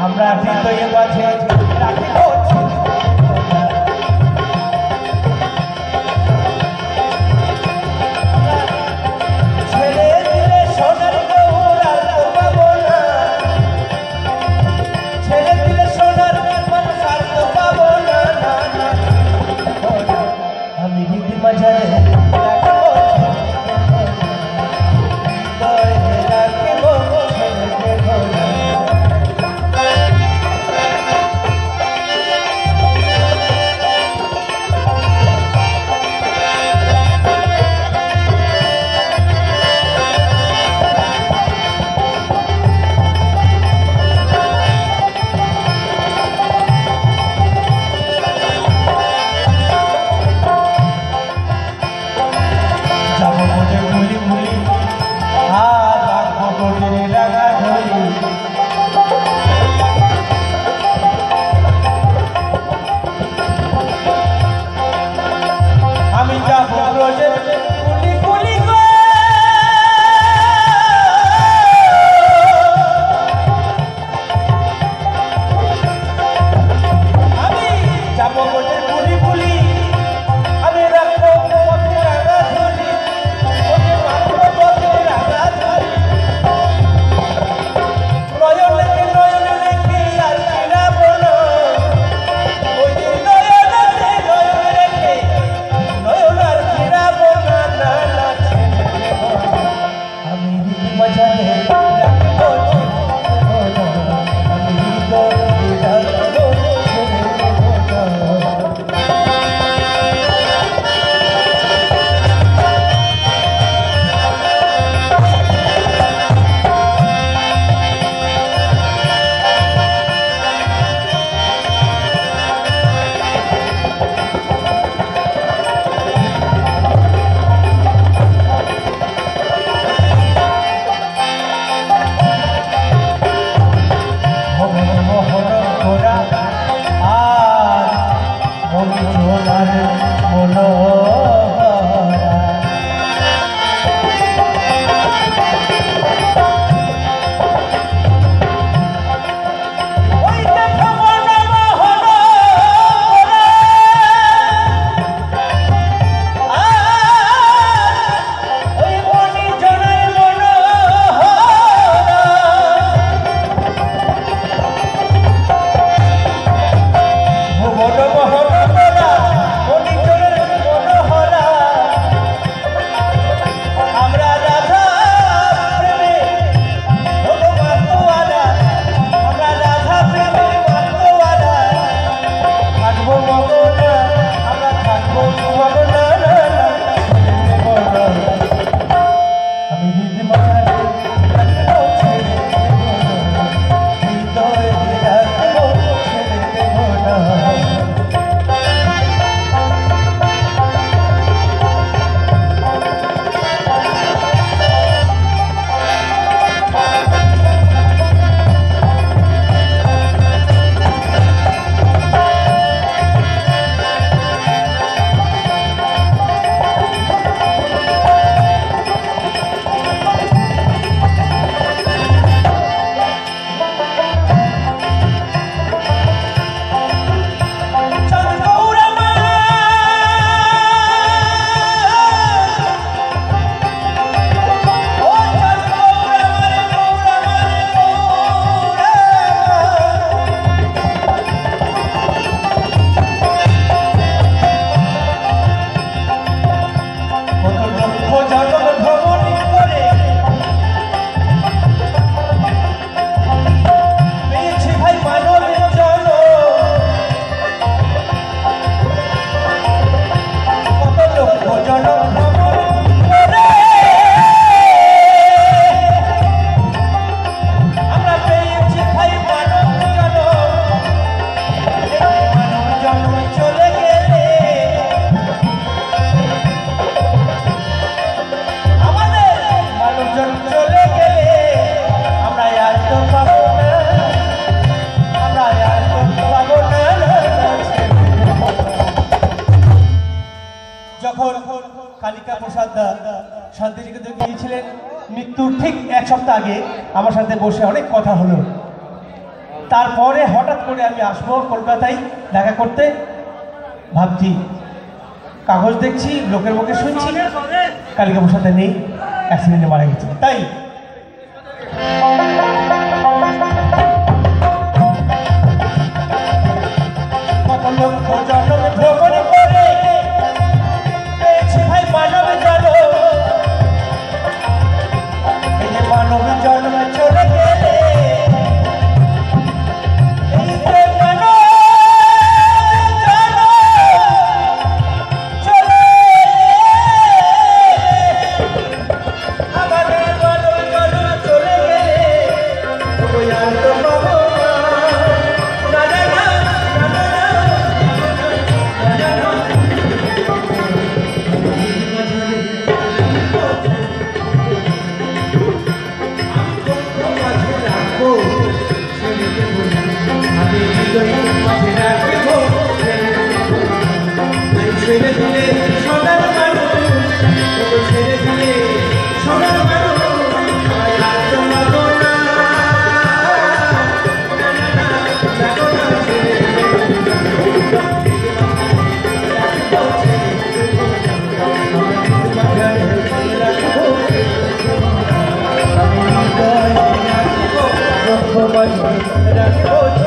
আমরা হৃদয়ে মাঝে রাখিব ছেড়ে দিলে সোনার গৌর আর পাবো না, ছেড়ে দিলে সোনার মানুষ আর তো পাবো না। আমি হৃদয় মাঝারে শান্তিনিকেতনে গিয়েছিলেন মৃত্যুর ঠিক 1 সপ্তাহ আগে আমার সাথে বসে অনেক কথা হলো। তারপরে হঠাৎ করে আমি আসবো কলকাতায় দেখা করতে ভাবছি, কাগজ দেখছি, লোকের মুখে শুনছি কালিকা প্রসাদে নেই, অ্যাক্সিডেন্টে মারা গেছে। তাই কত লক্ষ জন্ম ভ্রমণ করে পেয়েছি ভাই মানব জন্ম, এই যে মানব জন্ম চলে গেলে এই যে মানব জন্ম চলে আমাদের মানব জন্ম চলে গেলে তবু আর তো পাবো না, না, না, না, না, না, না, না, না। ছেড়ে দিলে সোনার মানুষ, ছেড়ে দিলে সোনার মানুষ, আর তো পাবো না, না, না, না, দেখো না, ছেড়ে রাখবো